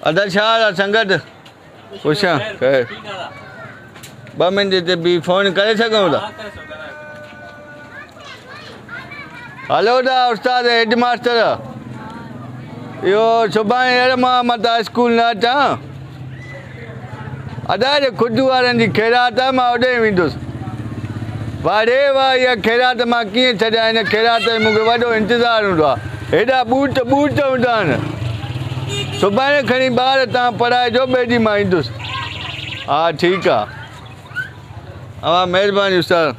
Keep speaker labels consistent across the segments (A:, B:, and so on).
A: अदा छा संगत पुछां 2 मिंट ते बि फ़ोन करे सघूं था? हलो था उस्ताद हेड मास्टर इहो सुभाणे यार मां मता स्कूल न अचां अदा जे खुद वारनि जी ख़ैरात आहे मां होॾे वेंदुसि वारे वाह इहा ख़ैरात मां कीअं छॾियां हिन ख़ैरात जो मूंखे वॾो इंतज़ारु हूंदो आहे हेॾा बूट हूंदा आहिनि सुभाणे खणी ॿार तव्हां पढ़ाइजो ॿिए ॾींहुं मां ईंदुसि हा ठीकु आहे महिरबानी उस्ताद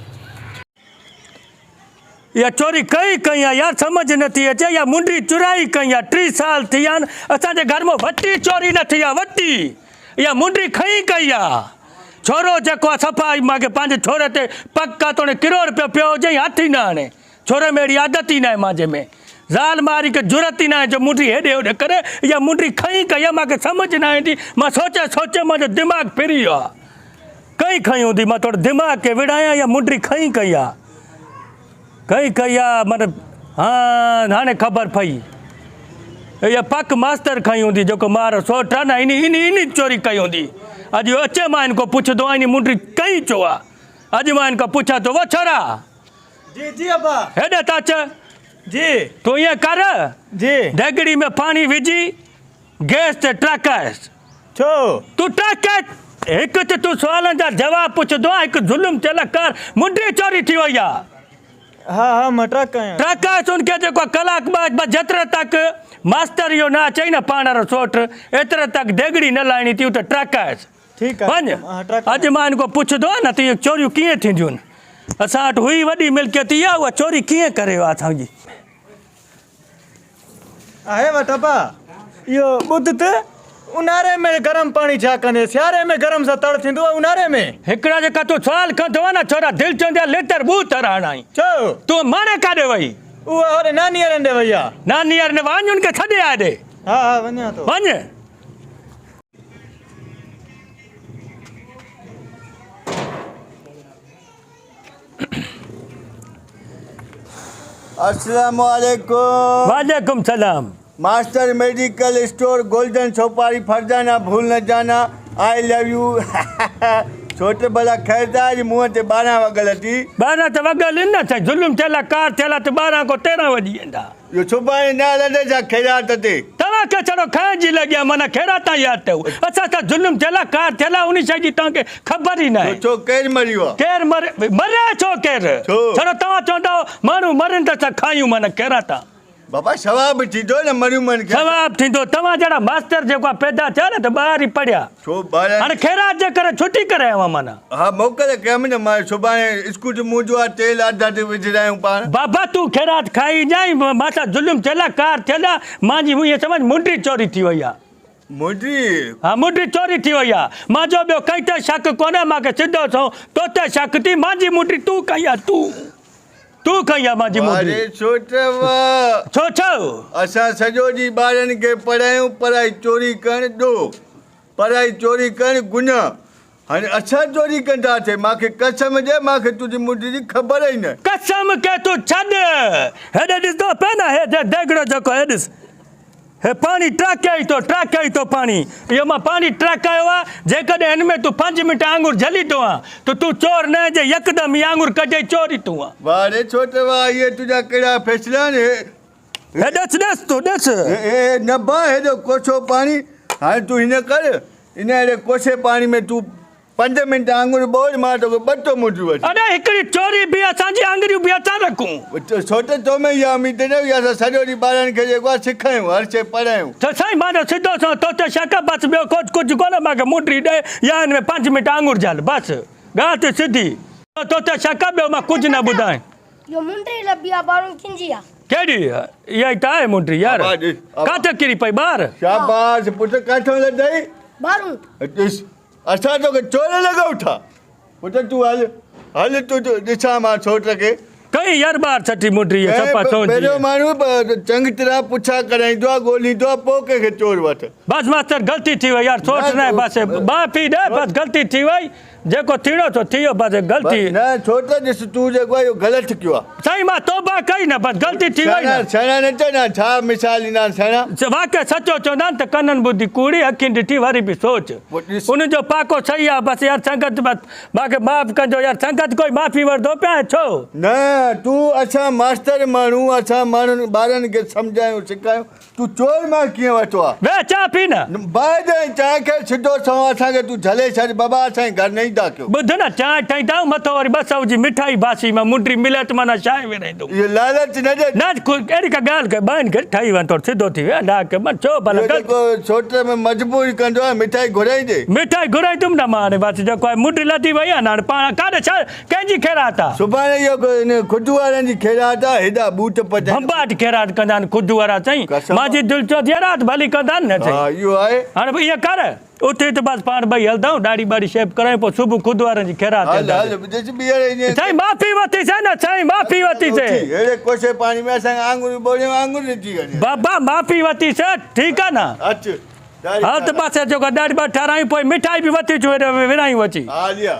B: या चोरी कई यार समझ नथी अचे या मुंडी चुराई कई 3 साल थी विया आहिनि असांजे घर में वटी चोरी न थी आहे वटी या मुंडी खई कई आहे छोरो जेको आहे सफ़ा मूंखे पंहिंजे छोरे ते पग कातोड़े किरो रुपयो पियो हुजे हथ ई न आणे छोरे में अहिड़ी आदत ई न आहे मुंहिंजे में ज़ाल मारी के ज़रूरत ही ना है जो मुंडी हेॾे होॾे करे या मुंडी खई कई आहे मूंखे सम्झ न ईंदी मां सोचे मुंहिंजो दिमाग़ फिरी वियो आहे कई खई हूंदी मां थोरो दिमाग़ खे विड़ायां या मुंडी खई कई आहे कई आहे मतिलबु हाँ हाणे ख़बर पई इहा पक मास्तर खई हूंदी जेको मारो सोट आहे न इन चोरी कई हूंदी अॼु अचे मां हिन खां पुछंदो आहियां इन मुंडी कई छो आहे अॼु मां हिन खां पुछां थो वो छोरा
C: जी जी अब्बा
B: हेॾे त अच
C: जी
B: तूं ईअं कर
C: जी
B: देगड़ी में पानी विझी गैस ते टकाएस
C: छो
B: तूं टकाए हिकु त तूं सुवालनि जा जवाब पुछंदो आहे हिकु ज़ुल्म थियल कर मुंडी चोरी थी वई आहे
C: हाँ मां ट्रक आहियां
B: ट्रकाएस उनखे जेको कलाक ॿ जेतिरे तक मास्तर इहो न चई न पाण वारो सोट एतिरे तक देगड़ी न लाइणी थी त ट्रकाएस
C: ठीकु आहे
B: वञ अॼु मां हिन खां पुछंदो आहे न त इहे चोरियूं कीअं थींदियूं आहिनि असां वटि हुई वॾी मिल्कियत इहा उहा चोरी कीअं करे असांजी
C: आहे वटि अब्बा इहो ॿुध त ऊन्हारे में गरम पाणी छा कंदे सियारे में गरम सां तड़ थींदो आहे ऊन्हारे में
B: हिकिड़ा जेका तूं सुवाल कंदो आहे न छोरा दिलि चवंदी आहे लिटर ॿूतर हणाई
C: छो
B: तूं माणे काॾे वई
C: उहा होॾे नानी हंधि वई आहे
B: नानी यार ने वञ उनखे छॾे आ ॾे
C: हा वञा थो
B: वञ
A: अस्सलाम वालेकुम
B: वालेकुम सलाम
A: मास्टर मेडिकल स्टोर गोल्डन सोपारी फरजाना भूल न जाना आई लव यू छोट भला ख़ैरदा जी मुंहं ते 12 वगल थी
B: 12 त वगल न था ज़ुल्म थियल कार थियल त 12 को 13 वॼी वेंदा
A: इहो सुभाणे न हलंदे छा ख़ैरात ते
B: तव्हांखे छड़ो खाइण जी लॻिया माना ख़ैरात यादि अथव असां त ज़ुल्म थियल कार थियल उन शइ जी तव्हांखे ख़बर ई न आहे
A: छो केरु मरियो आहे
B: केरु मरे छो केरु छड़ो तव्हां चवंदा माण्हू मरनि त असां खायूं माना ख़ैरात आहे
A: बाबा सवाब थींदो न मरियूं मन खे
B: सवाब थींदो तव्हां जहिड़ा मास्टर जेको पैदा थिया न त ॿाहिरि ई पढ़िया
A: छो ॿार
B: हाणे ख़ैरात जे करे छुटी करे आयो माना
A: हा मोकल कयमि न मां सुभाणे स्कूल मुंहिंजो आहे तेल आधा ते विझरायूं पाण
B: बाबा तूं ख़ैरात खाई जाई माता ज़ुल्म थियल कार थियल मुंहिंजी ईअं सम्झ मुंडी चोरी थी वई आहे
A: मुंडी
B: हा मुंडी चोरी थी वई आहे मां जो ॿियो कंहिं ते शक कोन्हे मूंखे सिधो चओ तो ते शक थी मुंहिंजी मुंडी तूं कई आहे तूं कई आहे मुंहिंजी मुंडी छो छो
A: असां सॼो ॾींहुं ॿारनि खे पढ़ायूं पढ़ाई चोरी करणु ॾो पढ़ाई चोरी करणु गुनाह हाणे असां चोरी कंदासीं मूंखे कसम ॾे मूंखे तुंहिंजी मुंडी जी ख़बर ई न
B: कसम के तूं छॾ हेॾे ॾिसंदो पे न हे देगड़ो जेको हे ॾिस हे पाणी ट्रकाई थो पाणी इहो मां पाणी ट्रकायो आहे जेकॾहिं हिन में तूं 5 मिंट आंगुर झली थो आहे त तूं चोर न जे यकदमि आंगुर कढे चोरी तूं आहे
A: वाह रे छोट वाह इहे तुंहिंजा कहिड़ा फैसला आहिनि
B: हे ॾिस तूं ॾिस
A: न भा हेॾो कोसो पाणी हाणे तूं हिन कर हिन अहिड़े कोसे पाणी में तूं 5 मिंट आंगुर बोल मां तोखे 2 मुंडियूं वठी
B: अरे हिकिड़ी चोरी बि असांजी आंगुरियूं बि असां रखूं
A: छोटे तो में इहा उमेद न हुई असां सॼो ॾींहुं ॿारनि खे जेको आहे सेखारियूं हर शइ पढ़ायूं
B: त साईं मां सिधो सो तो ते शक बसि ॿियो कुझु कोन्हे मूंखे मुंडी ॾे या हिन में 5 मिंट आंगुर झल बसि ॻाल्हि त सिधी तो ते शक ॿियो मां कुझु न ॿुधाए
D: यो मुंडी लबी आ बारून खिंजी आ
B: केड़ी इहा त आहे मुंडी यार काथे किरी पई ॿार
A: शाबाश पुट काथो लॾई
D: बारून
A: ॾिस असां तोखे चोर लॻाऊं था पुट तूं हल तूं ॾिसां मां छोट खे
B: कई यार ॿार छठी मुंडी
A: पहिरियों माण्हू चङी तरह पुछा कराईंदो आहे ॻोल्हींदो आहे पोइ कंहिंखे चोर वठ
B: बसि मास्तर ग़लती थी वई यार सोच न आहे बसि माफ़ी ॾे बसि ग़लती थी वई जेको थींदो तो थियो बस ग़लती
A: न छो त ॾिस तूं जेको आहे इहो ग़लति कयो आहे
B: साईं मां तौबा कई न बस ग़लती थी वई न
A: सेणा न चए न छा मिसाल ॾींदा आहिनि सेणा
B: वाक़ई सचो चवंदा आहिनि त कननि ॿुधी कूड़ी अखियुनि ॾिठी वरी बि सोच
A: पोइ ॾिस।
B: उनजो पाको सही आहे बसि यार संगत मूंखे माफ़ कजो यार संगत कोई माफ़ी वठंदो पिया छो
A: न तूं असां मास्टर माण्हू असां माण्हुनि ॿारनि खे सम्झायूं सेखारियूं तूं चोर मां कीअं वरितो आहे
B: वे चाह पी न
A: बाद चांहि खे सिधो सवां असांखे तूं झले छॾ बाबा असांजे घर न ईंदा कयो
B: ॿुध न चांहि ठाहींदा मथो वरी 200 जी मिठाई बासी मां मुंडी मिले त माना चांहि विराईंदो
A: इहो लालच न ॾे
B: न अहिड़ी का ॻाल्हि के ॿाहिनि खे ठही वञ थोरो सिधो थी वियो ना के छो भला
A: इहो जेको छोट में मजबूरी कंदो आहे मिठाई घुराईंदे
B: मिठाई घुराईंदुमि न मां हाणे बसि जेको आहे मुंडी लधी वई आहे न हाणे पाण काॾे छा कंहिंजी ख़ैरात आहे
A: सुभाणे इहो खुद वारनि जी ख़ैरात आहे हेॾा बूट पचाए
B: भंबाट ख़ैरात कंदा आहिनि ख़ुदि वारा चई
A: कसम।
B: मुंहिंजी दिलि चो ख़ैरात भली कंदा आहिनि न
A: हा
B: चई
A: इहो आहे
B: हाणे इहे कर उते त बसि पाण ॿई हलंदाऊं ॾाढी ॿाढ़ी शेप करायूं पोइ सुबुह ख़ुदि वारनि जी ख़ैरात
A: हल
B: कंदासीं।
A: हल ॾिस ॿीहर ईअं
B: साईं माफ़ी वरितीसीं न साईं माफ़ी वरितीसीं
A: अहिड़े कोसे पाणी में असांखे आङुरियूं ॿोड़ियूं आङुरियूं अची वञे
B: बाबा माफ़ी वरितीसीं ठीकु आहे न
A: अच
B: हा त बसि जेको ॾाढी ॿ ठारायूं पोइ मिठाई बि वठी अचूं विरायूं अची
A: हा लिया